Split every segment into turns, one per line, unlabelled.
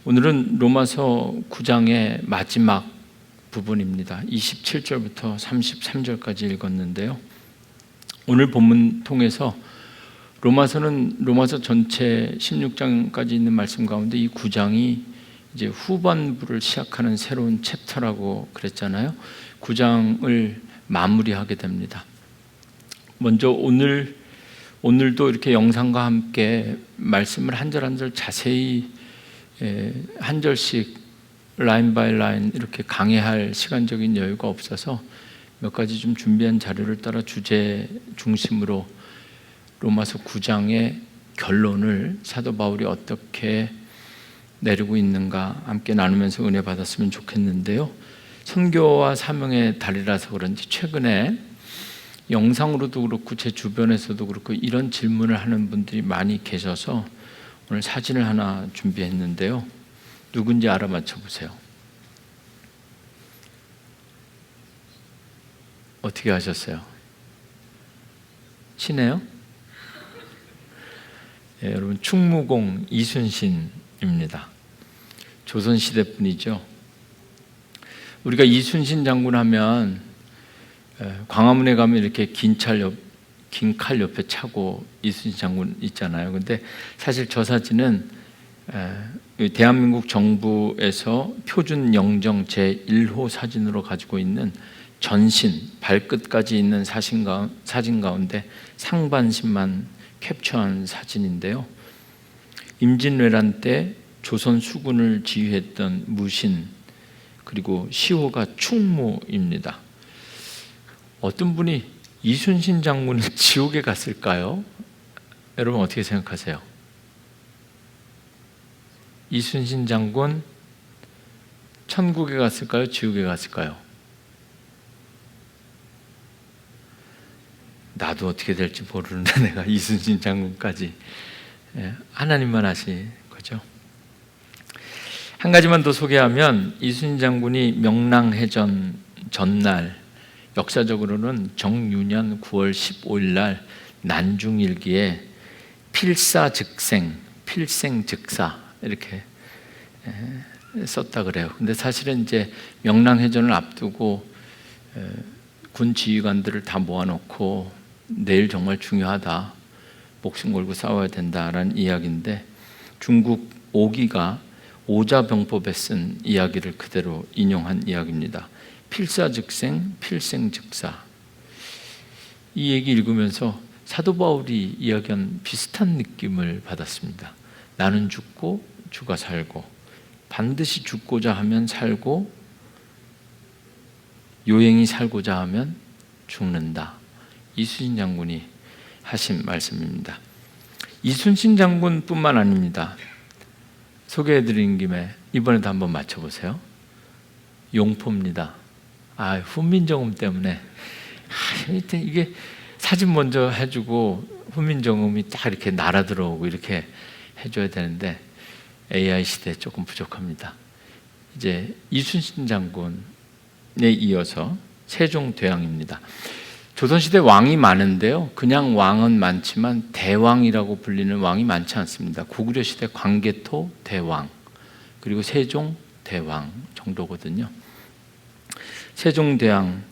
오늘은 로마서 9장의 마지막 부분입니다. 27절부터 33절까지 읽었는데요. 오늘 본문 통해서 로마서는 로마서 전체 16장까지 있는 말씀 가운데 이 9장이 이제 후반부를 시작하는 새로운 챕터라고 그랬잖아요. 9장을 마무리하게 됩니다. 먼저 오늘도 이렇게 영상과 함께 말씀을 한 절 한 절 자세히 한 절씩 라인 바이 라인 이렇게 강해할 시간적인 여유가 없어서 몇 가지 좀 준비한 자료를 따라 주제 중심으로 로마서 9장의 결론을 사도 바울이 어떻게 내리고 있는가 함께 나누면서 은혜 받았으면 좋겠는데요. 선교와 사명의 달이라서 그런지 최근에 영상으로도 그렇고 제 주변에서도 그렇고 이런 질문을 하는 분들이 많이 계셔서 오늘 사진을 하나 준비했는데요. 누군지 알아맞혀 보세요. 어떻게 하셨어요? 친해요? 예, 여러분 충무공 이순신입니다. 조선시대 분이죠. 우리가 이순신 장군 하면 광화문에 가면 이렇게 긴 칼 옆에 차고 이순신 장군 있잖아요. 근데 사실 저 사진은 대한민국 정부에서 표준 영정 제1호 사진으로 가지고 있는 전신, 발끝까지 있는 사진 가운데 상반신만 캡처한 사진인데요. 임진왜란 때 조선 수군을 지휘했던 무신, 그리고 시호가 충무입니다. 어떤 분이 이순신 장군은 지옥에 갔을까요? 여러분 어떻게 생각하세요? 이순신 장군 천국에 갔을까요? 지옥에 갔을까요? 나도 어떻게 될지 모르는데 내가 이순신 장군까지 하나님만 아시 거죠. 한 가지만 더 소개하면 이순신 장군이 명랑해전 전날 역사적으로는 정유년 9월 15일 날 난중일기에 필생즉사 이렇게 썼다 그래요. 근데 사실은 이제 명랑해전을 앞두고 군 지휘관들을 다 모아놓고 내일 정말 중요하다, 목숨 걸고 싸워야 된다라는 이야기인데 중국 오기가 오자병법에 쓴 이야기를 그대로 인용한 이야기입니다. 필사즉생, 필생즉사. 이 얘기 읽으면서 사도 바울이 이야기한 비슷한 느낌을 받았습니다. 나는 죽고 주가 살고, 반드시 죽고자 하면 살고, 요행이 살고자 하면 죽는다. 이순신 장군이 하신 말씀입니다. 이순신 장군뿐만 아닙니다. 소개해드린 김에 이번에도 한번 맞춰보세요. 용포입니다. 훈민정음 때문에 이게 사진 먼저 해주고 훈민정음이 딱 이렇게 날아 들어오고 이렇게 해줘야 되는데 AI 시대에 조금 부족합니다. 이제 이순신 장군에 이어서 세종대왕입니다. 조선시대 왕이 많은데요, 그냥 왕은 많지만 대왕이라고 불리는 왕이 많지 않습니다. 고구려 시대 광개토 대왕, 그리고 세종대왕 정도거든요. 세종대왕,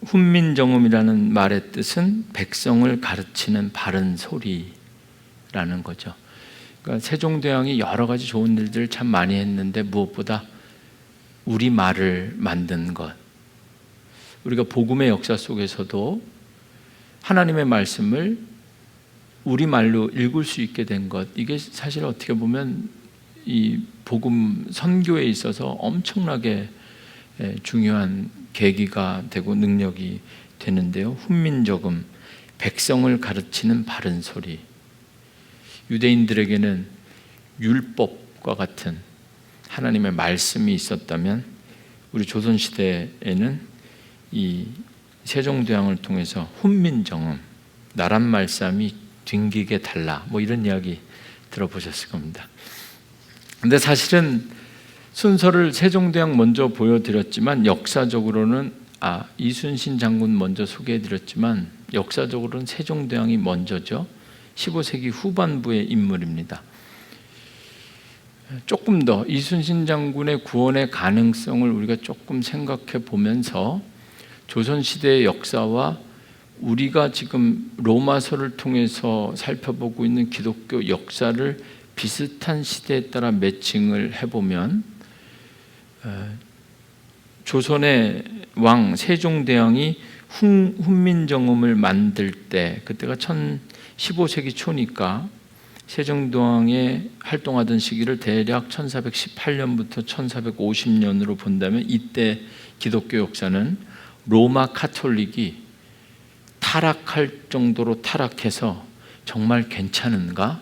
훈민정음이라는 말의 뜻은 백성을 가르치는 바른 소리라는 거죠. 그러니까 세종대왕이 여러 가지 좋은 일들을 참 많이 했는데 무엇보다 우리말을 만든 것, 우리가 복음의 역사 속에서도 하나님의 말씀을 우리말로 읽을 수 있게 된 것, 이게 사실 어떻게 보면 이 복음 선교에 있어서 엄청나게 중요한 계기가 되고 능력이 되는데요. 훈민정음, 백성을 가르치는 바른 소리. 유대인들에게는 율법과 같은 하나님의 말씀이 있었다면 우리 조선시대에는 이 세종대왕을 통해서 훈민정음, 나란 말씀이 뒹기게 달라, 뭐 이런 이야기 들어보셨을 겁니다. 근데 사실은 순서를 세종대왕 먼저 보여드렸지만 역사적으로는 이순신 장군 먼저 소개해드렸지만 역사적으로는 세종대왕이 먼저죠. 15세기 후반부의 인물입니다. 조금 더 이순신 장군의 구원의 가능성을 우리가 조금 생각해 보면서 조선시대의 역사와 우리가 지금 로마서를 통해서 살펴보고 있는 기독교 역사를 비슷한 시대에 따라 매칭을 해보면 조선의 왕 세종대왕이 훈민정음을 만들 때, 그때가 15세기 초니까 세종대왕이 활동하던 시기를 대략 1418년부터 1450년으로 본다면 이때 기독교 역사는 로마 카톨릭이 타락할 정도로 타락해서 정말 괜찮은가?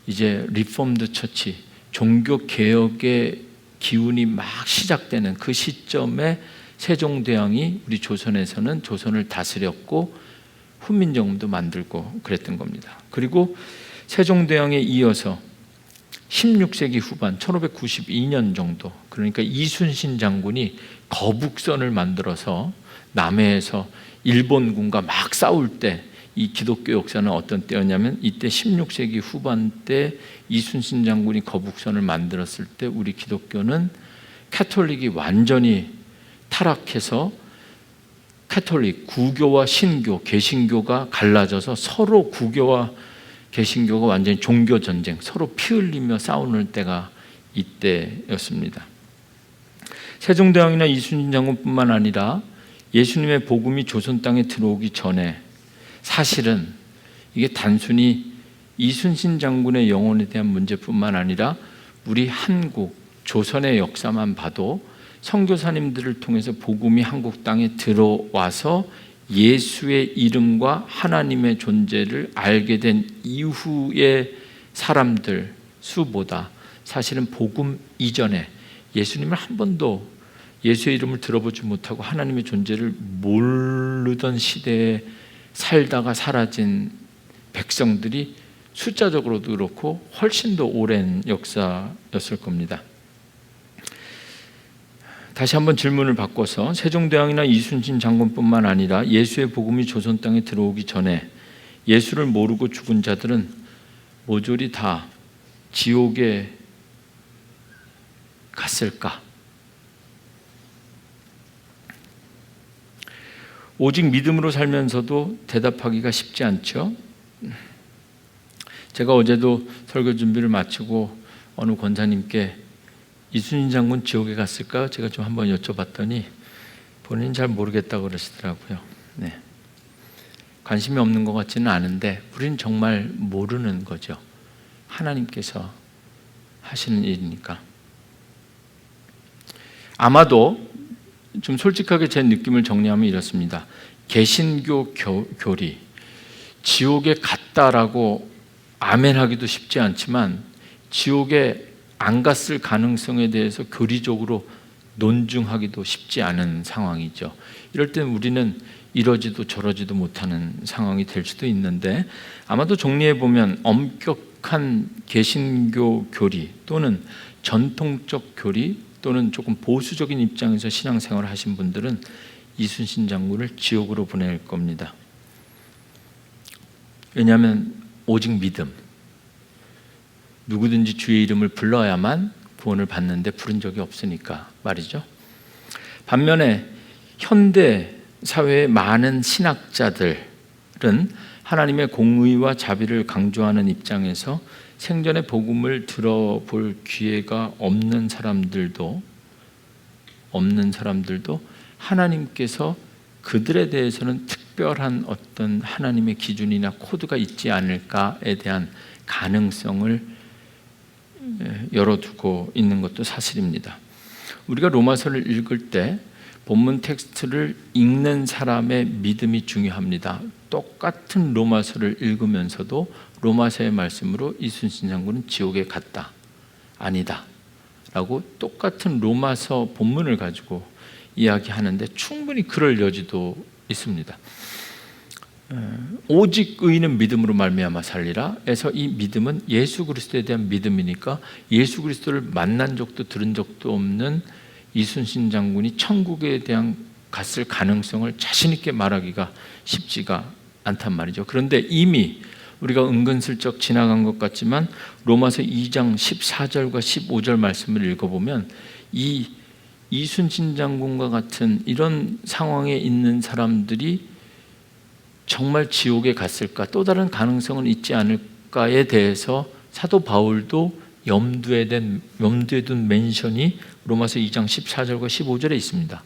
이제 리폼드 처치, 종교 개혁의 기운이 막 시작되는 그 시점에 세종대왕이 우리 조선에서는 조선을 다스렸고 훈민정음도 만들고 그랬던 겁니다. 그리고 세종대왕에 이어서 16세기 후반 1592년 정도, 그러니까 이순신 장군이 거북선을 만들어서 남해에서 일본군과 막 싸울 때, 이 기독교 역사는 어떤 때였냐면 이때 16세기 후반 때 이순신 장군이 거북선을 만들었을 때 우리 기독교는 카톨릭이 완전히 타락해서 카톨릭, 구교와 신교, 개신교가 갈라져서 서로 구교와 개신교가 완전히 종교 전쟁, 서로 피 흘리며 싸우는 때가 이때였습니다. 세종대왕이나 이순신 장군뿐만 아니라 예수님의 복음이 조선 땅에 들어오기 전에 사실은 이게 단순히 이순신 장군의 영혼에 대한 문제뿐만 아니라 우리 한국, 조선의 역사만 봐도 선교사님들을 통해서 복음이 한국 땅에 들어와서 예수의 이름과 하나님의 존재를 알게 된 이후의 사람들 수보다 사실은 복음 이전에 예수님을 한 번도 예수의 이름을 들어보지 못하고 하나님의 존재를 모르던 시대에 살다가 사라진 백성들이 숫자적으로도 그렇고 훨씬 더 오랜 역사였을 겁니다. 다시 한번 질문을 바꿔서 세종대왕이나 이순신 장군뿐만 아니라 예수의 복음이 조선 땅에 들어오기 전에 예수를 모르고 죽은 자들은 모조리 다 지옥에 갔을까? 오직 믿음으로 살면서도 대답하기가 쉽지 않죠. 제가 어제도 설교 준비를 마치고 어느 권사님께 이순신 장군 지옥에 갔을까? 제가 좀 한번 여쭤봤더니 본인은 잘 모르겠다고 그러시더라고요. 네. 관심이 없는 것 같지는 않은데 우리는 정말 모르는 거죠. 하나님께서 하시는 일이니까. 아마도 좀 솔직하게 제 느낌을 정리하면 이렇습니다. 개신교 교리, 지옥에 갔다라고 아멘하기도 쉽지 않지만 지옥에 안 갔을 가능성에 대해서 교리적으로 논증하기도 쉽지 않은 상황이죠. 이럴 땐 우리는 이러지도 저러지도 못하는 상황이 될 수도 있는데 아마도 정리해 보면 엄격한 개신교 교리 또는 전통적 교리 또는 조금 보수적인 입장에서 신앙생활을 하신 분들은 이순신 장군을 지옥으로 보낼 겁니다. 왜냐하면 오직 믿음, 누구든지 주의 이름을 불러야만 구원을 받는데 부른 적이 없으니까 말이죠. 반면에 현대 사회의 많은 신학자들은 하나님의 공의와 자비를 강조하는 입장에서 생전에 복음을 들어볼 기회가 없는 사람들도 하나님께서 그들에 대해서는 특별한 어떤 하나님의 기준이나 코드가 있지 않을까에 대한 가능성을 열어두고 있는 것도 사실입니다. 우리가 로마서를 읽을 때 본문 텍스트를 읽는 사람의 믿음이 중요합니다. 똑같은 로마서를 읽으면서도 로마서의 말씀으로 이순신 장군은 지옥에 갔다, 아니다 라고 똑같은 로마서 본문을 가지고 이야기하는데 충분히 그럴 여지도 있습니다. 오직 의인은 믿음으로 말미암아 살리라 해서 이 믿음은 예수 그리스도에 대한 믿음이니까 예수 그리스도를 만난 적도 들은 적도 없는 이순신 장군이 천국에 대한 갔을 가능성을 자신 있게 말하기가 쉽지가 않단 말이죠. 그런데 이미 우리가 은근슬쩍 지나간 것 같지만 로마서 2장 14절과 15절 말씀을 읽어보면 이 이순신 장군과 같은 이런 상황에 있는 사람들이 정말 지옥에 갔을까, 또 다른 가능성은 있지 않을까에 대해서 사도 바울도 염두에 둔 멘션이 로마서 2장 14절과 15절에 있습니다.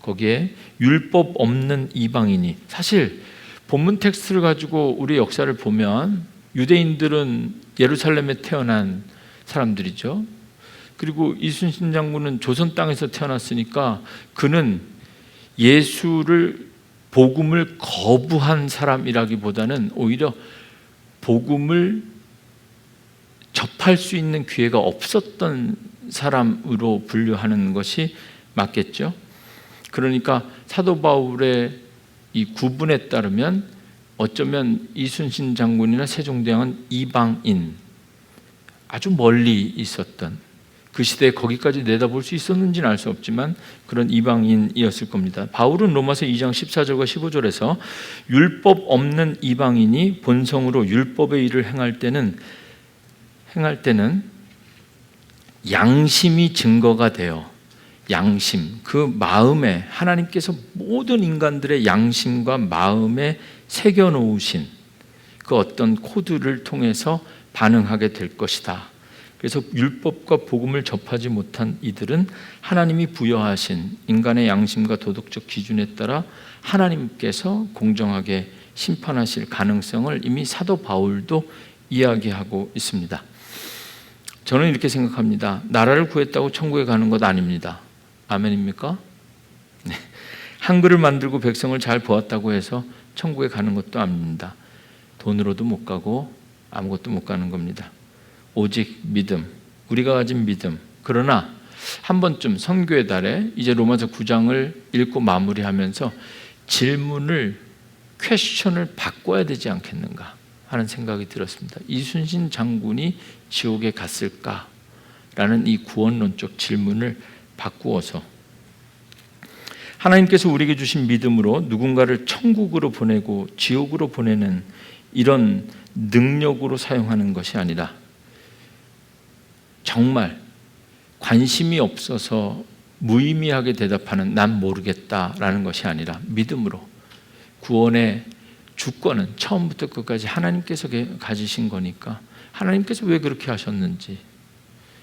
거기에 율법 없는 이방인이, 사실 본문 텍스트를 가지고 우리 역사를 보면 유대인들은 예루살렘에 태어난 사람들이죠. 그리고 이순신 장군은 조선 땅에서 태어났으니까 그는 예수를, 복음을 거부한 사람이라기보다는 오히려 복음을 접할 수 있는 기회가 없었던 사람으로 분류하는 것이 맞겠죠. 그러니까 사도 바울의 이 구분에 따르면 어쩌면 이순신 장군이나 세종대왕은 이방인, 아주 멀리 있었던, 그 시대에 거기까지 내다볼 수 있었는지는 알 수 없지만 그런 이방인이었을 겁니다. 바울은 로마서 2장 14절과 15절에서 율법 없는 이방인이 본성으로 율법의 일을 행할 때는 양심이 증거가 되어, 양심, 그 마음에, 하나님께서 모든 인간들의 양심과 마음에 새겨놓으신 그 어떤 코드를 통해서 반응하게 될 것이다. 그래서 율법과 복음을 접하지 못한 이들은 하나님이 부여하신 인간의 양심과 도덕적 기준에 따라 하나님께서 공정하게 심판하실 가능성을 이미 사도 바울도 이야기하고 있습니다. 저는 이렇게 생각합니다. 나라를 구했다고 천국에 가는 것 아닙니다. 아멘입니까? 네. 한글을 만들고 백성을 잘 보았다고 해서 천국에 가는 것도 아닙니다. 돈으로도 못 가고 아무것도 못 가는 겁니다. 오직 믿음, 우리가 가진 믿음. 그러나 한 번쯤 선교의 달에 이제 로마서 9장을 읽고 마무리하면서 질문을, 퀘스천을 바꿔야 되지 않겠는가 하는 생각이 들었습니다. 이순신 장군이 지옥에 갔을까라는 이 구원론적 질문을 바꾸어서 하나님께서 우리에게 주신 믿음으로 누군가를 천국으로 보내고 지옥으로 보내는 이런 능력으로 사용하는 것이 아니라, 정말 관심이 없어서 무의미하게 대답하는 난 모르겠다라는 것이 아니라 믿음으로, 구원의 주권은 처음부터 끝까지 하나님께서 가지신 거니까 하나님께서 왜 그렇게 하셨는지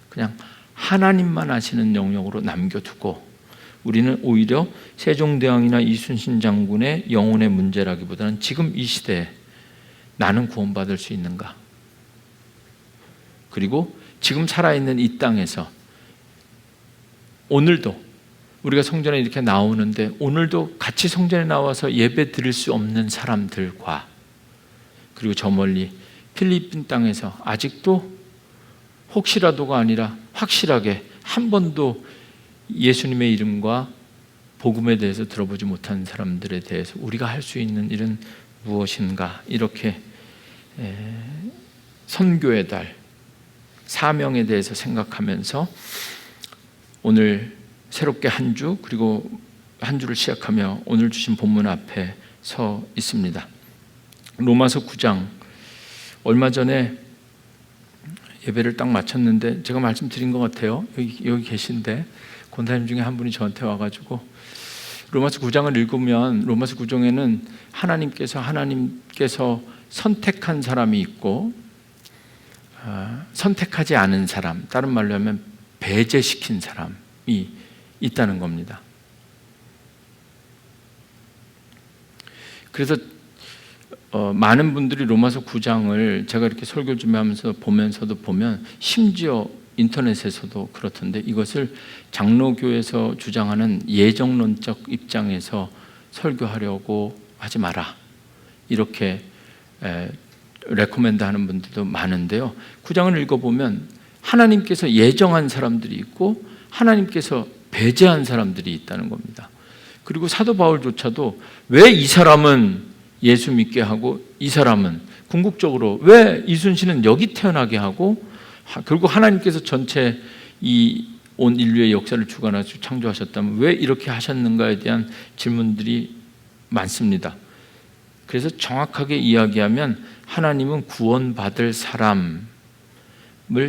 그냥 하나님만 아시는 영역으로 남겨두고, 우리는 오히려 세종대왕이나 이순신 장군의 영혼의 문제라기보다는 지금 이 시대에 나는 구원받을 수 있는가, 그리고 지금 살아있는 이 땅에서 오늘도 우리가 성전에 이렇게 나오는데 오늘도 같이 성전에 나와서 예배 드릴 수 없는 사람들과, 그리고 저 멀리 필리핀 땅에서 아직도 혹시라도가 아니라 확실하게 한 번도 예수님의 이름과 복음에 대해서 들어보지 못한 사람들에 대해서 우리가 할 수 있는 일은 무엇인가, 이렇게 선교의 달, 사명에 대해서 생각하면서 오늘 새롭게 한 주, 그리고 한 주를 시작하며 오늘 주신 본문 앞에 서 있습니다. 로마서 9장, 얼마 전에 예배를 딱 마쳤는데 제가 말씀드린 것 같아요. 여기 계신데 권사님 중에 한 분이 저한테 와가지고 로마서 9장을 읽으면 로마서 9장에는 하나님께서 선택한 사람이 있고 선택하지 않은 사람, 다른 말로 하면 배제시킨 사람이 있다는 겁니다. 그래서 많은 분들이 로마서 9장을 제가 이렇게 설교 준비하면서 보면서도 보면, 심지어 인터넷에서도 그렇던데, 이것을 장로교에서 주장하는 예정론적 입장에서 설교하려고 하지 마라, 이렇게 레코멘드 하는 분들도 많은데요. 9장을 읽어보면 하나님께서 예정한 사람들이 있고 하나님께서 배제한 사람들이 있다는 겁니다. 그리고 사도 바울조차도 왜 이 사람은 예수 믿게 하고 이 사람은, 궁극적으로 왜 이순신은 여기 태어나게 하고, 결국 하나님께서 전체 이 온 인류의 역사를 주관하시고 창조하셨다면 왜 이렇게 하셨는가에 대한 질문들이 많습니다. 그래서 정확하게 이야기하면 하나님은 구원받을 사람을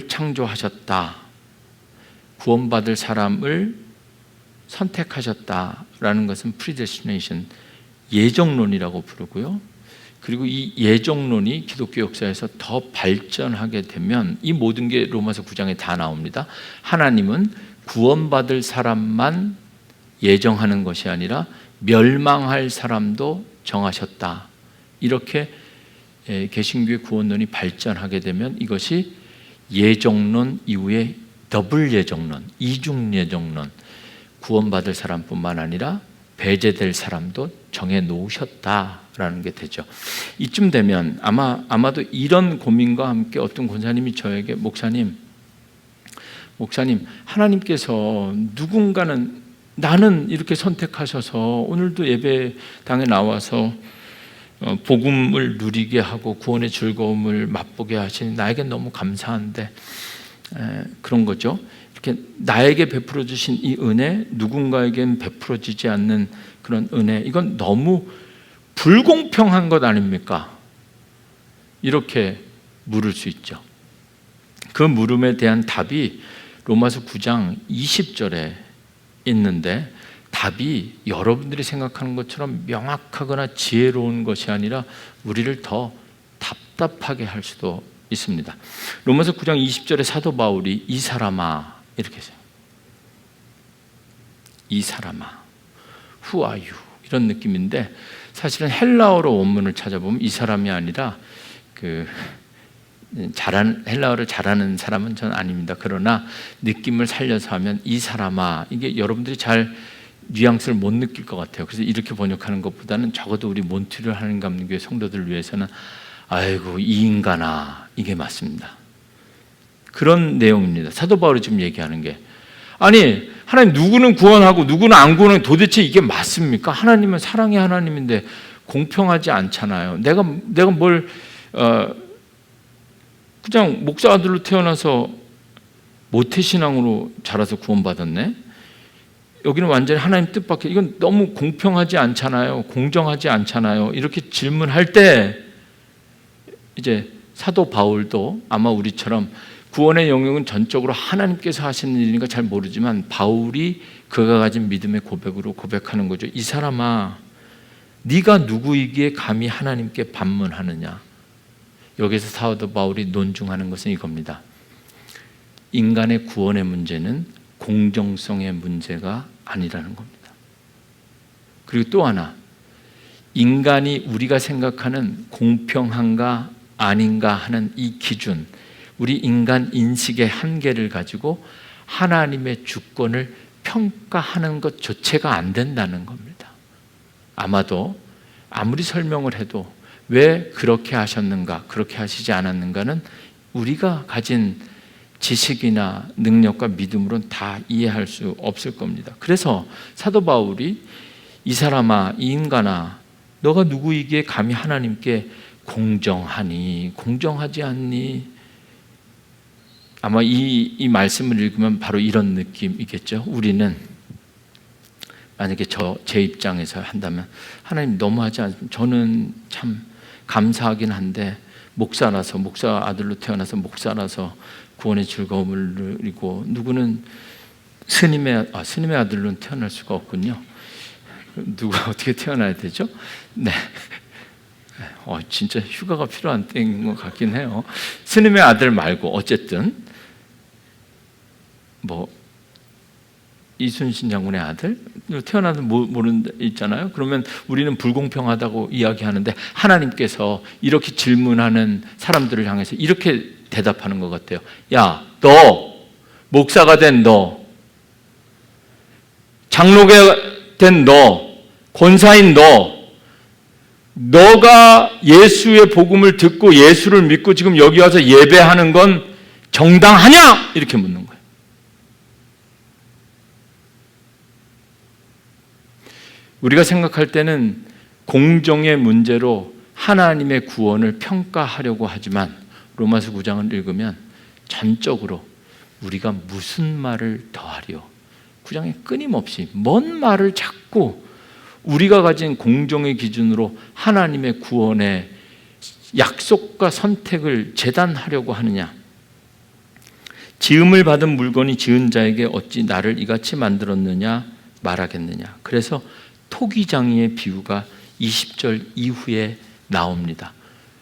창조하셨다. 구원받을 사람을 선택하셨다라는 것은 predestination, 예정론이라고 부르고요. 그리고 이 예정론이 기독교 역사에서 더 발전하게 되면 이 모든 게 로마서 9장에 다 나옵니다. 하나님은 구원받을 사람만 예정하는 것이 아니라 멸망할 사람도 정하셨다. 이렇게 개신교의 구원론이 발전하게 되면 이것이 예정론 이후에 더블 예정론, 이중 예정론, 구원받을 사람뿐만 아니라 배제될 사람도 정해 놓으셨다라는 게 되죠. 이쯤 되면 아마도 이런 고민과 함께 어떤 권사님이 저에게 목사님, 하나님께서 누군가는 나는 이렇게 선택하셔서 오늘도 예배당에 나와서 복음을 누리게 하고 구원의 즐거움을 맛보게 하시니 나에겐 너무 감사한데 그런 거죠. 이렇게 나에게 베풀어 주신 이 은혜, 누군가에겐 베풀어지지 않는 그런 은혜, 이건 너무 불공평한 것 아닙니까? 이렇게 물을 수 있죠. 그 물음에 대한 답이 로마서 9장 20절에 있는데, 답이 여러분들이 생각하는 것처럼 명확하거나 지혜로운 것이 아니라 우리를 더 답답하게 할 수도 있습니다. 로마서 9장 20절에 사도 바울이 이 사람아 이렇게 해요. 이 사람아, who are you? 이런 느낌인데 사실은 헬라어로 원문을 찾아보면 이 사람이 아니라 헬라어를 잘하는 사람은 전 아닙니다. 그러나 느낌을 살려서 하면 이 사람아, 이게 여러분들이 잘 뉘앙스를 못 느낄 것 같아요. 그래서 이렇게 번역하는 것보다는 적어도 우리 몬트리올 하나님감리교회 성도들을 위해서는 아이고 이 인간아, 이게 맞습니다. 그런 내용입니다. 사도 바울이 지금 얘기하는 게, 아니 하나님 누구는 구원하고 누구는 안 구원하고 도대체 이게 맞습니까? 하나님은 사랑의 하나님인데 공평하지 않잖아요. 내가 뭘 그냥 목사 아들로 태어나서 모태신앙으로 자라서 구원받았네? 여기는 완전히 하나님 뜻밖에, 이건 너무 공평하지 않잖아요. 공정하지 않잖아요. 이렇게 질문할 때 이제 사도 바울도 아마 우리처럼 구원의 영역은 전적으로 하나님께서 하시는 일인가 잘 모르지만 바울이 그가 가진 믿음의 고백으로 고백하는 거죠. 이 사람아, 네가 누구이기에 감히 하나님께 반문하느냐. 여기서 사도 바울이 논중하는 것은 이겁니다. 인간의 구원의 문제는 공정성의 문제가 아니라는 겁니다. 그리고 또 하나, 인간이 우리가 생각하는 공평한가 아닌가 하는 이 기준, 우리 인간 인식의 한계를 가지고 하나님의 주권을 평가하는 것조차가 안 된다는 겁니다. 아마도 아무리 설명을 해도 왜 그렇게 하셨는가, 그렇게 하시지 않았는가는 우리가 가진 지식이나 능력과 믿음으로는 다 이해할 수 없을 겁니다. 그래서 사도 바울이 이 사람아, 이 인간아, 너가 누구이기에 감히 하나님께 공정하니, 공정하지 않니? 아마 이 말씀을 읽으면 바로 이런 느낌이겠죠. 우리는 만약에 제 입장에서 한다면, 하나님 너무하지 않습니까? 저는 참 감사하긴 한데 목사라서, 목사 아들로 태어나서 목사라서 구원의 즐거움을 누리고, 누구는 스님의 아들로는 태어날 수가 없군요. 누가 어떻게 태어나야 되죠? 네. 진짜 휴가가 필요한 때인 것 같긴 해요. 스님의 아들 말고 어쨌든 이순신 장군의 아들 태어나도 모르는 데 있잖아요. 그러면 우리는 불공평하다고 이야기하는데 하나님께서 이렇게 질문하는 사람들을 향해서 이렇게 대답하는 것 같아요. 야, 너 목사가 된 너, 장로가 된 너, 권사인 너가 예수의 복음을 듣고 예수를 믿고 지금 여기 와서 예배하는 건 정당하냐? 이렇게 묻는 거예요. 우리가 생각할 때는 공정의 문제로 하나님의 구원을 평가하려고 하지만 로마서 9장을 읽으면 전적으로 우리가 무슨 말을 더하리요? 9장에 끊임없이 뭔 말을 자꾸 우리가 가진 공정의 기준으로 하나님의 구원의 약속과 선택을 재단하려고 하느냐? 지음을 받은 물건이 지은 자에게 어찌 나를 이같이 만들었느냐 말하겠느냐. 그래서 토기장이의 비유가 20절 이후에 나옵니다.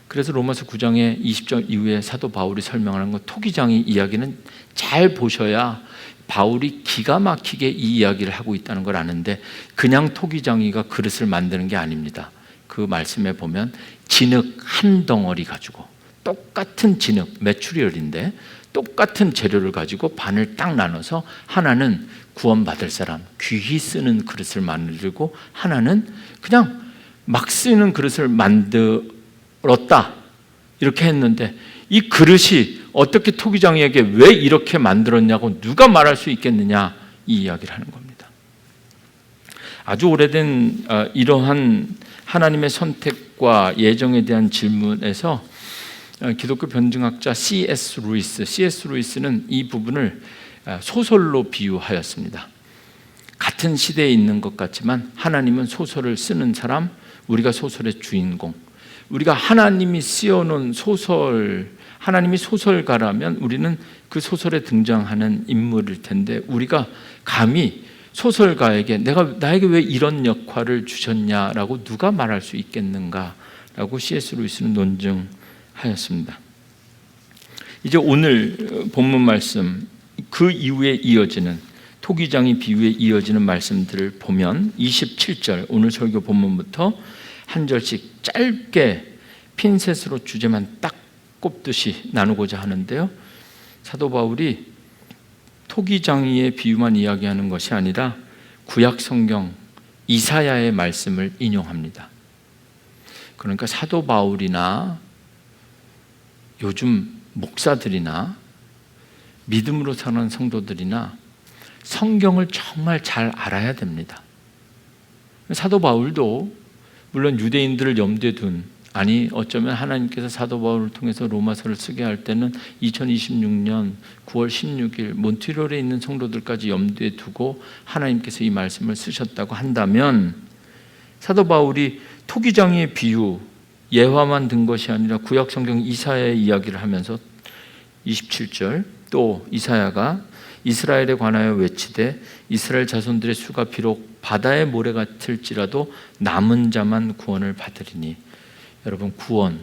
그래서 로마서 9장의 20절 이후에 사도 바울이 설명하는 것, 토기장이 이야기는 잘 보셔야 바울이 기가 막히게 이 이야기를 하고 있다는 걸 아는데, 그냥 토기장이가 그릇을 만드는 게 아닙니다. 그 말씀에 보면 진흙 한 덩어리 가지고, 똑같은 진흙, 메추리얼인데 똑같은 재료를 가지고 반을 딱 나눠서 하나는 구원받을 사람, 귀히 쓰는 그릇을 만들고, 하나는 그냥 막 쓰는 그릇을 만들었다, 이렇게 했는데, 이 그릇이 어떻게 토기장이에게 왜 이렇게 만들었냐고 누가 말할 수 있겠느냐, 이 이야기를 하는 겁니다. 아주 오래된 이러한 하나님의 선택과 예정에 대한 질문에서 기독교 변증학자 C.S. 루이스는 이 부분을 소설로 비유하였습니다. 같은 시대에 있는 것 같지만 하나님은 소설을 쓰는 사람, 우리가 소설의 주인공, 우리가 하나님이 쓰여놓은 소설, 하나님이 소설가라면 우리는 그 소설에 등장하는 인물일 텐데, 우리가 감히 소설가에게 나에게 왜 이런 역할을 주셨냐라고 누가 말할 수 있겠는가라고 C.S. 루이스는 논증하였습니다. 이제 오늘 본문 말씀, 그 이후에 이어지는 토기장이 비유에 이어지는 말씀들을 보면 27절, 오늘 설교 본문부터 한 절씩 짧게 핀셋으로 주제만 딱 꼽듯이 나누고자 하는데요, 사도 바울이 토기장이의 비유만 이야기하는 것이 아니라 구약 성경 이사야의 말씀을 인용합니다. 그러니까 사도 바울이나 요즘 목사들이나 믿음으로 사는 성도들이나 성경을 정말 잘 알아야 됩니다. 사도 바울도 물론 유대인들을 염두에 둔, 아니 어쩌면 하나님께서 사도 바울을 통해서 로마서를 쓰게 할 때는 2026년 9월 16일 몬트리올에 있는 성도들까지 염두에 두고 하나님께서 이 말씀을 쓰셨다고 한다면, 사도 바울이 토기장이의 비유, 예화만 든 것이 아니라 구약 성경 이사야의 이야기를 하면서 27절, 또 이사야가 이스라엘에 관하여 외치되 이스라엘 자손들의 수가 비록 바다의 모래 같을지라도 남은 자만 구원을 받으리니. 여러분, 구원,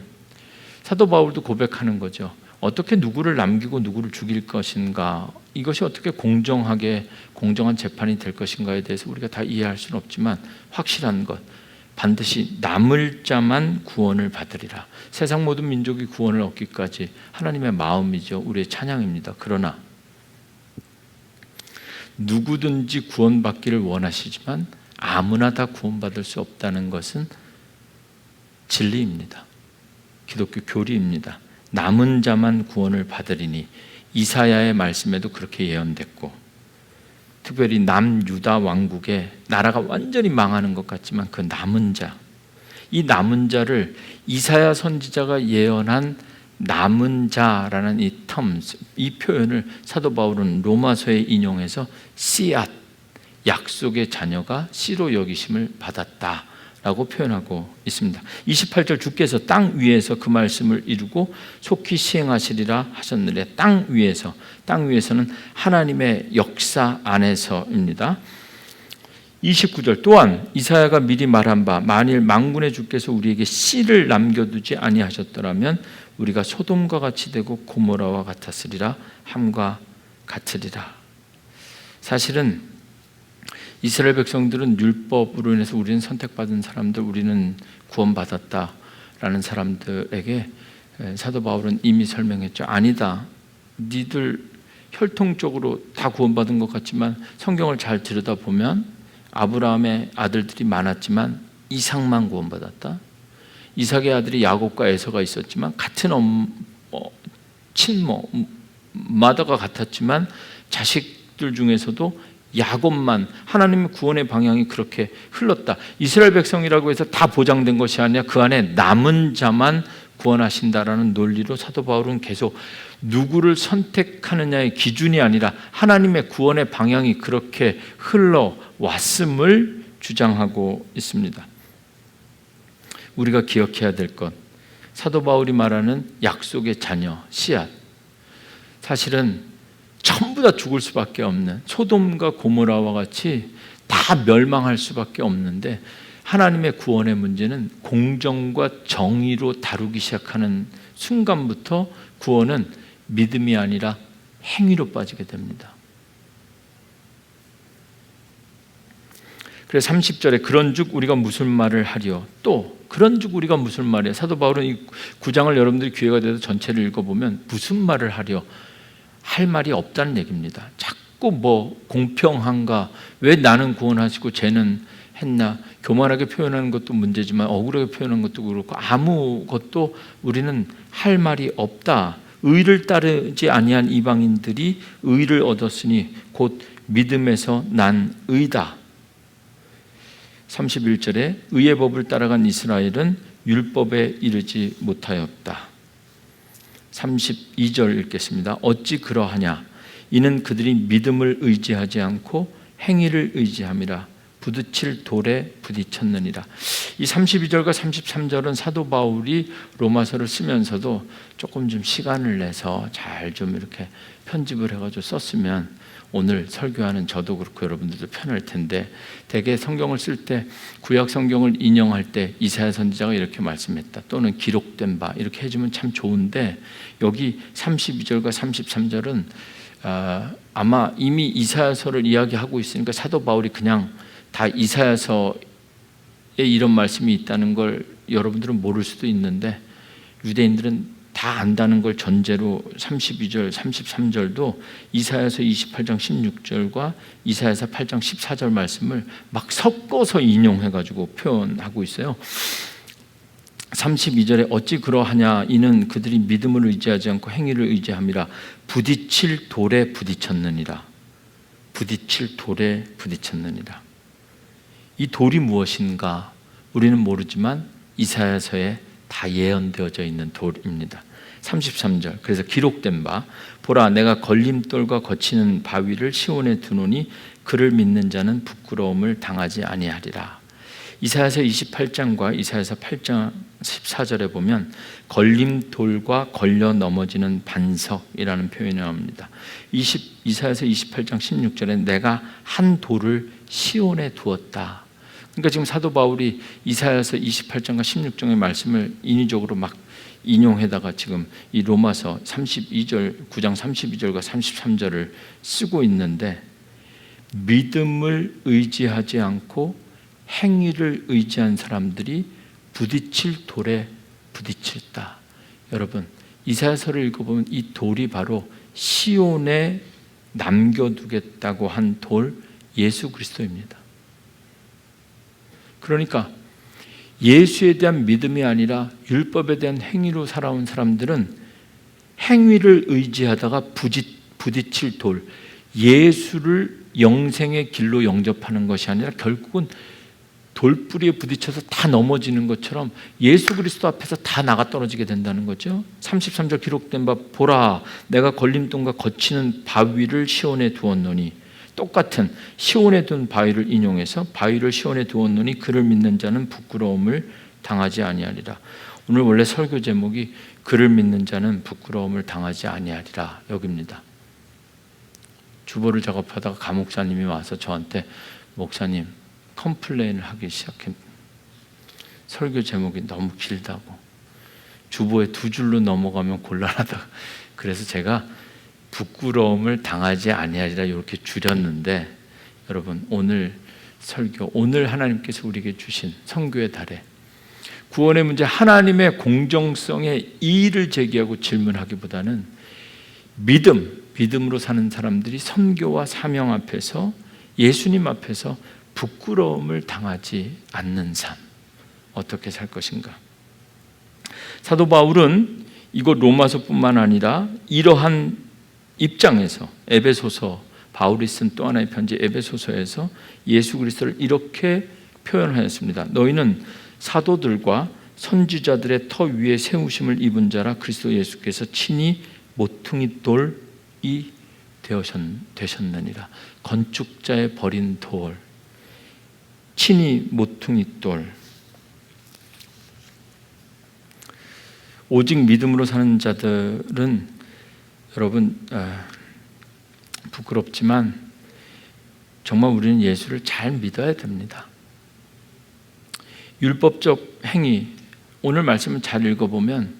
사도 바울도 고백하는 거죠. 어떻게 누구를 남기고 누구를 죽일 것인가, 이것이 어떻게 공정한 재판이 될 것인가에 대해서 우리가 다 이해할 수는 없지만 확실한 것, 반드시 남을 자만 구원을 받으리라. 세상 모든 민족이 구원을 얻기까지 하나님의 마음이죠. 우리의 찬양입니다. 그러나 누구든지 구원받기를 원하시지만 아무나 다 구원받을 수 없다는 것은 진리입니다. 기독교 교리입니다. 남은 자만 구원을 받으리니, 이사야의 말씀에도 그렇게 예언됐고, 특별히 남유다 왕국의 나라가 완전히 망하는 것 같지만 그 남은 자, 이 남은 자를 이사야 선지자가 예언한 남은 자라는 이 terms, 이 표현을 사도 바울은 로마서에 인용해서 씨앗, 약속의 자녀가 씨로 여기심을 받았다라고 표현하고 있습니다. 28절, 주께서 땅 위에서 그 말씀을 이루고 속히 시행하시리라 하셨느래. 땅 위에서는 하나님의 역사 안에서입니다. 29절, 또한 이사야가 미리 말한 바 만일 만군의 주께서 우리에게 씨를 남겨두지 아니하셨더라면 우리가 소돔과 같이 되고 고모라와 같았으리라 함과 같으리라. 사실은 이스라엘 백성들은 율법으로 인해서 우리는 선택받은 사람들, 우리는 구원받았다라는 사람들에게 사도 바울은 이미 설명했죠. 아니다, 니들 혈통적으로 다 구원받은 것 같지만 성경을 잘 들여다보면 아브라함의 아들들이 많았지만 이삭만 구원받았다. 이삭의 아들이 야곱과 에서가 있었지만 같은 친모 마더가 같았지만 자식들 중에서도 야곱만, 하나님의 구원의 방향이 그렇게 흘렀다. 이스라엘 백성이라고 해서 다 보장된 것이 아니라 그 안에 남은 자만 구원하신다라는 논리로 사도 바울은 계속 누구를 선택하느냐의 기준이 아니라 하나님의 구원의 방향이 그렇게 흘러왔음을 주장하고 있습니다. 우리가 기억해야 될 것, 사도 바울이 말하는 약속의 자녀, 씨앗, 사실은 전부 다 죽을 수밖에 없는, 소돔과 고모라와 같이 다 멸망할 수밖에 없는데, 하나님의 구원의 문제는 공정과 정의로 다루기 시작하는 순간부터 구원은 믿음이 아니라 행위로 빠지게 됩니다. 그래서 30절에 그런즉 우리가 무슨 말을 하리요, 또 그런즉 우리가 무슨 말이에요. 사도 바울은 이 9장을 여러분들이 기회가 돼서 전체를 읽어보면 무슨 말을 하려, 할 말이 없다는 얘기입니다. 자꾸 뭐 공평한가, 왜 나는 구원하시고 쟤는 했나, 교만하게 표현하는 것도 문제지만 억울하게 표현하는 것도 그렇고 아무것도 우리는 할 말이 없다. 의를 따르지 아니한 이방인들이 의를 얻었으니 곧 믿음에서 난 의다. 31절에 의의 법을 따라간 이스라엘은 율법에 이르지 못하였다. 32절 읽겠습니다. 어찌 그러하냐, 이는 그들이 믿음을 의지하지 않고 행위를 의지함이라. 부딪힐 돌에 부딪혔느니라. 이 32절과 33절은 사도 바울이 로마서를 쓰면서도 조금 좀 시간을 내서 잘 좀 이렇게 편집을 해가지고 썼으면 오늘 설교하는 저도 그렇고 여러분들도 편할 텐데, 대개 성경을 쓸 때 구약 성경을 인용할 때 이사야 선지자가 이렇게 말씀했다, 또는 기록된 바, 이렇게 해주면 참 좋은데, 여기 32절과 33절은 아마 이미 이사야서를 이야기하고 있으니까 사도 바울이 그냥 다 이사야서에 이런 말씀이 있다는 걸 여러분들은 모를 수도 있는데, 유대인들은 다 안다는 걸 전제로 32절, 33절도 이사야서 28장 16절과 이사야서 8장 14절 말씀을 막 섞어서 인용해가지고 표현하고 있어요. 32절에 어찌 그러하냐, 이는 그들이 믿음을 의지하지 않고 행위를 의지함이라. 부딪힐 돌에 부딪혔느니라. 부딪힐 돌에 부딪혔느니라. 이 돌이 무엇인가 우리는 모르지만 이사야서에 다 예언되어져 있는 돌입니다. 33절, 그래서 기록된 바, 보라 내가 걸림돌과 거치는 바위를 시온에 두노니 그를 믿는 자는 부끄러움을 당하지 아니하리라. 이사야서 28장과 이사야서 8장 14절에 보면 걸림돌과 걸려 넘어지는 반석이라는 표현이 나옵니다. 이사야서 28장 16절에 내가 한 돌을 시온에 두었다. 그러니까 지금 사도 바울이 이사야서 28장과 16장의 말씀을 인위적으로 막 인용해다가 지금 이 로마서 32절, 9장 32절과 33절을 쓰고 있는데, 믿음을 의지하지 않고 행위를 의지한 사람들이 부딪힐 돌에 부딪혔다. 여러분, 이사야서를 읽어보면 이 돌이 바로 시온에 남겨두겠다고 한 돌, 예수 그리스도입니다. 그러니까 예수에 대한 믿음이 아니라 율법에 대한 행위로 살아온 사람들은 행위를 의지하다가 부딪힐 돌, 예수를 영생의 길로 영접하는 것이 아니라 결국은 돌뿌리에 부딪혀서 다 넘어지는 것처럼 예수 그리스도 앞에서 다 나가 떨어지게 된다는 거죠. 33절 기록된 바, 보라 내가 걸림돌과 거치는 바위를 시온에 두었노니, 똑같은 시온에 둔 바위를 인용해서 바위를 시온에 두었노니 그를 믿는 자는 부끄러움을 당하지 아니하리라. 오늘 원래 설교 제목이 그를 믿는 자는 부끄러움을 당하지 아니하리라 여기입니다. 주보를 작업하다가 감옥사님이 와서 저한테, 목사님 컴플레인을 하기 시작했습니다. 설교 제목이 너무 길다고, 주보에 2줄로 넘어가면 곤란하다. 그래서 제가 부끄러움을 당하지 아니하리라 이렇게 줄였는데, 여러분 오늘 설교, 오늘 하나님께서 우리에게 주신 선교의 달에 구원의 문제, 하나님의 공정성에 이의를 제기하고 질문하기보다는 믿음으로 사는 사람들이 선교와 사명 앞에서, 예수님 앞에서 부끄러움을 당하지 않는 삶, 어떻게 살 것인가. 사도 바울은 이곳 로마서뿐만 아니라 이러한 입장에서 에베소서, 바울이 쓴 또 하나의 편지 에베소서에서 예수 그리스도를 이렇게 표현하였습니다. 너희는 사도들과 선지자들의 터 위에 세우심을 입은 자라 그리스도 예수께서 친히 모퉁이 돌이 되셨느니라. 건축자의 버린 돌, 친히 모퉁이 돌. 오직 믿음으로 사는 자들은 여러분 부끄럽지만 정말 우리는 예수를 잘 믿어야 됩니다. 율법적 행위, 오늘 말씀을 잘 읽어보면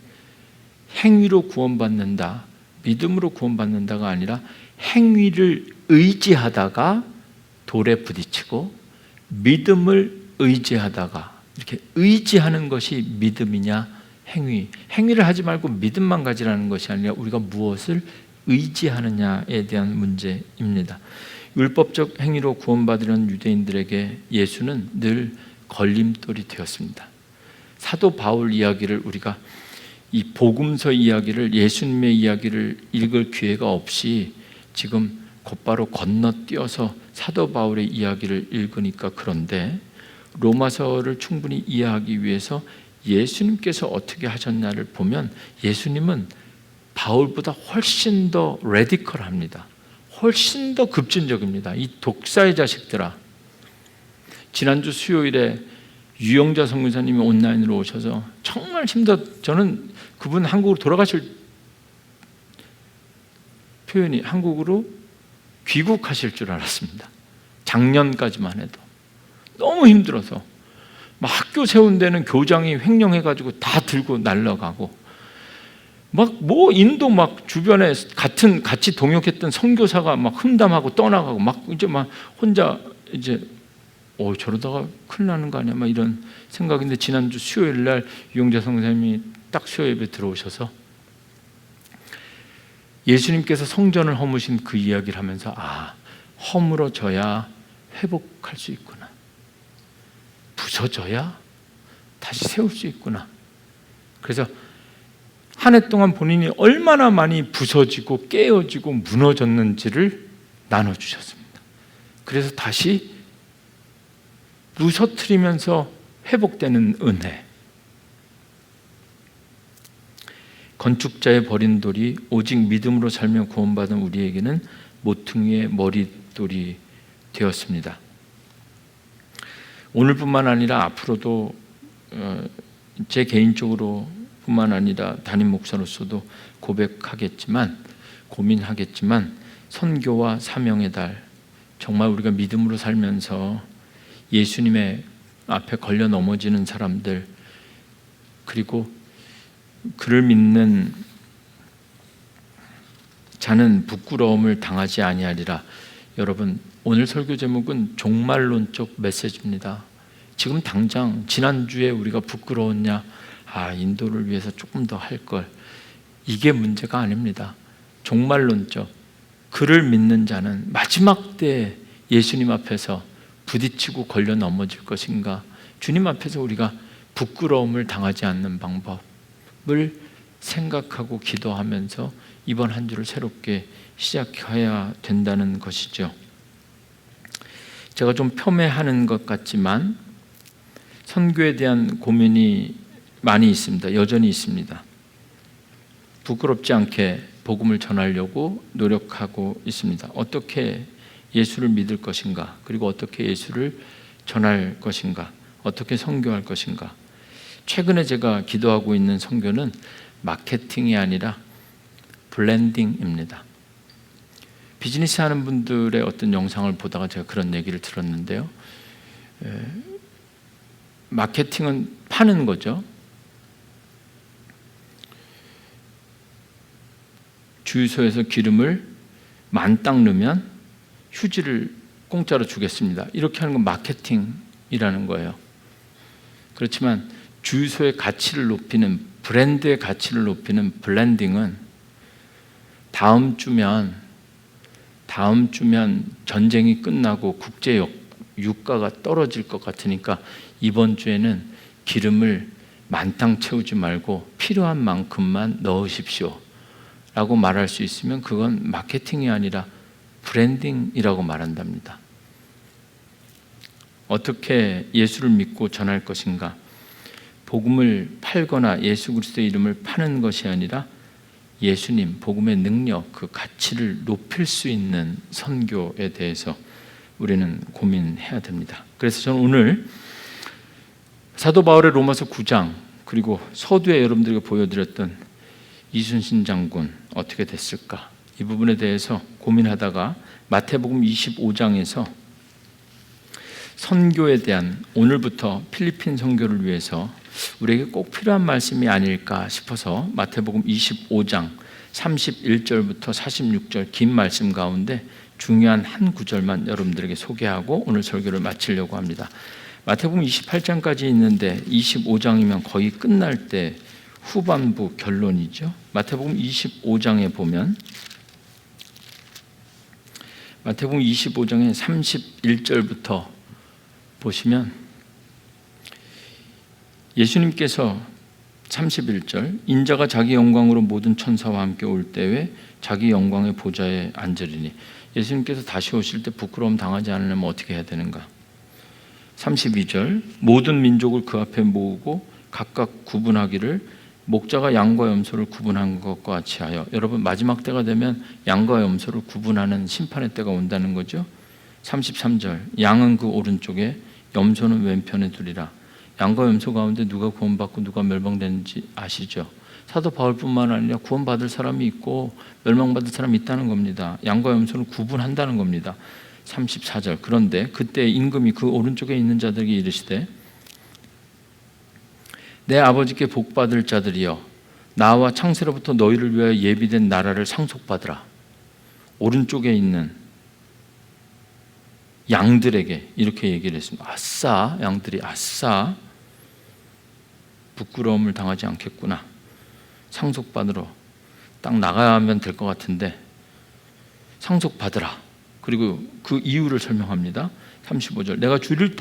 행위로 구원받는다, 믿음으로 구원받는다가 아니라 행위를 의지하다가 돌에 부딪히고 믿음을 의지하다가, 이렇게 의지하는 것이 믿음이냐 행위를 하지 말고 믿음만 가지라는 것이 아니라 우리가 무엇을 의지하느냐에 대한 문제입니다. 율법적 행위로 구원받으려는 유대인들에게 예수는 늘 걸림돌이 되었습니다. 사도 바울 이야기를 우리가 이 복음서 이야기를, 예수님의 이야기를 읽을 기회가 없이 지금 곧바로 건너뛰어서 사도 바울의 이야기를 읽으니까 그런데, 로마서를 충분히 이해하기 위해서 예수님께서 어떻게 하셨냐를 보면 예수님은 바울보다 훨씬 더 레디컬합니다. 훨씬 더 급진적입니다. 이 독사의 자식들아, 지난주 수요일에 유영자 선교사님이 온라인으로 오셔서 정말 저는 그분 한국으로 돌아가실 표현이 한국으로 귀국하실 줄 알았습니다. 작년까지만 해도 너무 힘들어서 막 학교 세운 데는 교장이 횡령해가지고 다 들고 날아가고, 막 뭐 인도 막 주변에 같이 동역했던 선교사가 막 흠담하고 떠나가고, 막 이제 막 혼자 이제 저러다가 큰일 나는 거 아니야, 막 이런 생각인데, 지난주 수요일 날 유영자 선생님이 딱 수요 예배 들어오셔서 예수님께서 성전을 허무신 그 이야기를 하면서 허물어져야 회복할 수 있구나, 부서져야 다시 세울 수 있구나. 그래서 한 해 동안 본인이 얼마나 많이 부서지고 깨어지고 무너졌는지를 나눠주셨습니다. 그래서 다시 부서뜨리면서 회복되는 은혜. 건축자의 버린 돌이 오직 믿음으로 살며 구원받은 우리에게는 모퉁이의 머릿돌이 되었습니다. 오늘뿐만 아니라 앞으로도 제 개인적으로 뿐만 아니라 담임 목사로서도 고민하겠지만 선교와 사명의 달, 정말 우리가 믿음으로 살면서 예수님의 앞에 걸려 넘어지는 사람들, 그리고 그를 믿는 자는 부끄러움을 당하지 아니하리라. 여러분, 오늘 설교 제목은 종말론적 메시지입니다. 지금 당장 지난주에 우리가 부끄러웠냐, 인도를 위해서 조금 더 할 걸, 이게 문제가 아닙니다. 종말론적, 그를 믿는 자는 마지막 때 예수님 앞에서 부딪히고 걸려 넘어질 것인가, 주님 앞에서 우리가 부끄러움을 당하지 않는 방법을 생각하고 기도하면서 이번 한 주를 새롭게 시작해야 된다는 것이죠. 제가 좀 폄훼하는 것 같지만 선교에 대한 고민이 많이 있습니다. 여전히 있습니다. 부끄럽지 않게 복음을 전하려고 노력하고 있습니다. 어떻게 예수를 믿을 것인가, 그리고 어떻게 예수를 전할 것인가, 어떻게 선교할 것인가. 최근에 제가 기도하고 있는 선교는 마케팅이 아니라 블렌딩입니다. 비즈니스 하는 분들의 어떤 영상을 보다가 제가 그런 얘기를 들었는데요. 마케팅은 파는 거죠. 주유소에서 기름을 만땅 넣으면 휴지를 공짜로 주겠습니다. 이렇게 하는 건 마케팅이라는 거예요. 그렇지만 주유소의 가치를 높이는, 브랜드의 가치를 높이는 블렌딩은 다음 주면 전쟁이 끝나고 국제 유가가 떨어질 것 같으니까 이번 주에는 기름을 만땅 채우지 말고 필요한 만큼만 넣으십시오 라고 말할 수 있으면 그건 마케팅이 아니라 브랜딩이라고 말한답니다. 어떻게 예수를 믿고 전할 것인가? 복음을 팔거나 예수 그리스도의 이름을 파는 것이 아니라 예수님, 복음의 능력, 그 가치를 높일 수 있는 선교에 대해서 우리는 고민해야 됩니다. 그래서 저는 오늘 사도 바울의 로마서 9장 그리고 서두에 여러분들에게 보여드렸던 이순신 장군 어떻게 됐을까, 이 부분에 대해서 고민하다가 마태복음 25장에서 선교에 대한, 오늘부터 필리핀 선교를 위해서 우리에게 꼭 필요한 말씀이 아닐까 싶어서 마태복음 25장 31절부터 46절 긴 말씀 가운데 중요한 한 구절만 여러분들에게 소개하고 오늘 설교를 마치려고 합니다. 마태복음 28장까지 있는데 25장이면 거의 끝날 때 후반부 결론이죠. 마태복음 25장에 보면 마태복음 25장의 31절부터 보시면 예수님께서 31절, 인자가 자기 영광으로 모든 천사와 함께 올 때에 자기 영광의 보좌에 앉으리니, 예수님께서 다시 오실 때 부끄러움 당하지 않으려면 어떻게 해야 되는가. 32절, 모든 민족을 그 앞에 모으고 각각 구분하기를 목자가 양과 염소를 구분한 것과 같이 하여. 여러분, 마지막 때가 되면 양과 염소를 구분하는 심판의 때가 온다는 거죠. 33절, 양은 그 오른쪽에 염소는 왼편에 두리라. 양과 염소 가운데 누가 구원받고 누가 멸망되는지 아시죠? 사도 바울뿐만 아니라 구원받을 사람이 있고 멸망받을 사람이 있다는 겁니다. 양과 염소를 구분한다는 겁니다. 34절, 그런데 그때 임금이 그 오른쪽에 있는 자들에게 이르시되 내 아버지께 복받을 자들이여, 나와 창세로부터 너희를 위하여 예비된 나라를 상속받으라. 오른쪽에 있는 양들에게 이렇게 얘기를 했습니다. 아싸, 양들이 아싸, 부끄러움을 당하지 않겠구나. 상속받으러 딱 나가면 될 것 같은데 상속받으라. 그리고 그 이유를 설명합니다. 35절, 내가 줄일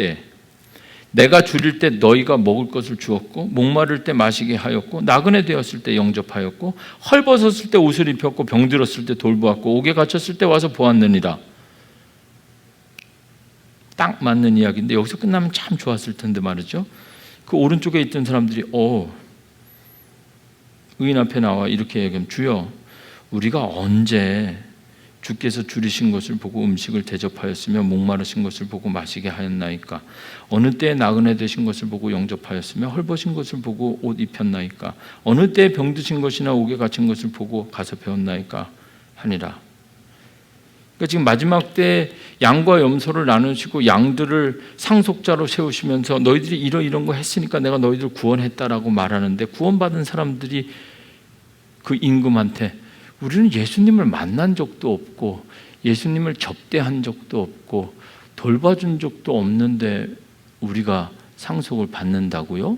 때 너희가 먹을 것을 주었고, 목마를 때 마시게 하였고, 나그네 되었을 때 영접하였고, 헐벗었을 때 옷을 입혔고, 병들었을 때 돌보았고, 옥에 갇혔을 때 와서 보았느니라. 딱 맞는 이야기인데 여기서 끝나면 참 좋았을 텐데 말이죠. 그 오른쪽에 있던 사람들이 의인 앞에 나와 이렇게 얘기하면, 주여, 우리가 언제 주께서 줄이신 것을 보고 음식을 대접하였으며 목마르신 것을 보고 마시게 하였나이까? 어느 때에 나그네 되신 것을 보고 영접하였으며 헐벗은 것을 보고 옷 입혔나이까? 어느 때에 병드신 것이나 옥에 갇힌 것을 보고 가서 배웠나이까? 하니라. 그러니까 지금 마지막 때 양과 염소를 나누시고 양들을 상속자로 세우시면서 너희들이 이런 거 했으니까 내가 너희들 구원했다라고 말하는데, 구원받은 사람들이 그 임금한테 우리는 예수님을 만난 적도 없고 예수님을 접대한 적도 없고 돌봐준 적도 없는데 우리가 상속을 받는다고요?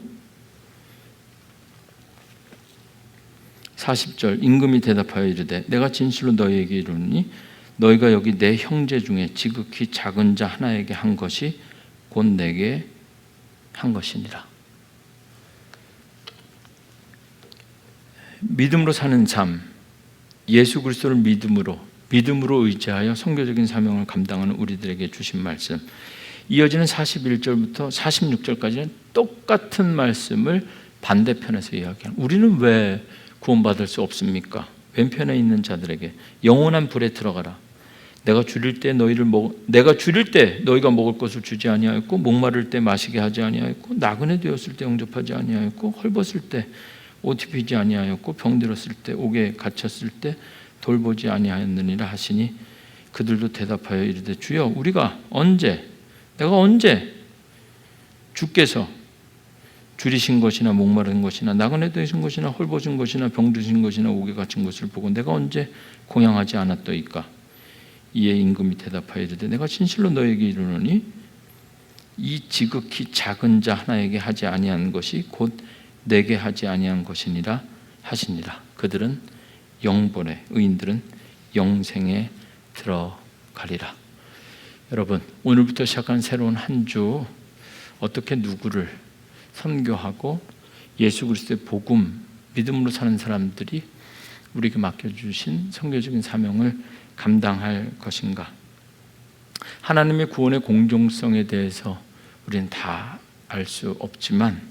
40절, 임금이 대답하여 이르되 내가 진실로 너희에게 이르노니 너희가 여기 내 형제 중에 지극히 작은 자 하나에게 한 것이 곧 내게 한 것이니라. 믿음으로 사는 삶, 예수 그리스도를 믿음으로 의지하여 선교적인 사명을 감당하는 우리들에게 주신 말씀, 이어지는 41절부터 46절까지는 똑같은 말씀을 반대편에서 이야기하는, 우리는 왜 구원받을 수 없습니까? 왼편에 있는 자들에게 영원한 불에 들어가라. 내가 줄일 때 너희가 먹을 것을 주지 아니하였고, 목마를 때 마시게 하지 아니하였고, 나그네 되었을 때 영접하지 아니하였고, 헐벗을 때 옷 입히지 아니하였고, 병들었을 때 옥에 갇혔을 때 돌보지 아니하였느니라 하시니, 그들도 대답하여 이르되 주여, 내가 언제 주께서 줄이신 것이나 목마른 것이나 나그네 되신 것이나 헐벗은 것이나 병드신 것이나 옥에 갇힌 것을 보고 내가 언제 공양하지 않았더이까? 이에 임금이 대답하여 이르되 내가 진실로 너에게 이르노니 이 지극히 작은 자 하나에게 하지 아니한 것이 곧 내게 하지 아니한 것이니라 하시니라. 그들은 영본에, 의인들은 영생에 들어가리라. 여러분, 오늘부터 시작한 새로운 한 주, 어떻게 누구를 선교하고 예수 그리스도의 복음, 믿음으로 사는 사람들이 우리에게 맡겨주신 선교적인 사명을 감당할 것인가? 하나님의 구원의 공정성에 대해서 우리는 다 알 수 없지만,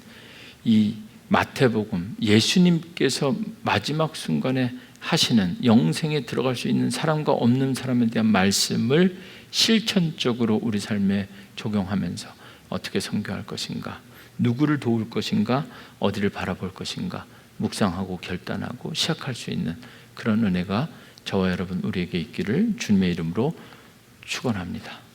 이 마태복음, 예수님께서 마지막 순간에 하시는 영생에 들어갈 수 있는 사람과 없는 사람에 대한 말씀을 실천적으로 우리 삶에 적용하면서 어떻게 선교할 것인가, 누구를 도울 것인가, 어디를 바라볼 것인가 묵상하고 결단하고 시작할 수 있는 그런 은혜가 저와 여러분 우리에게 있기를 주님의 이름으로 축원합니다.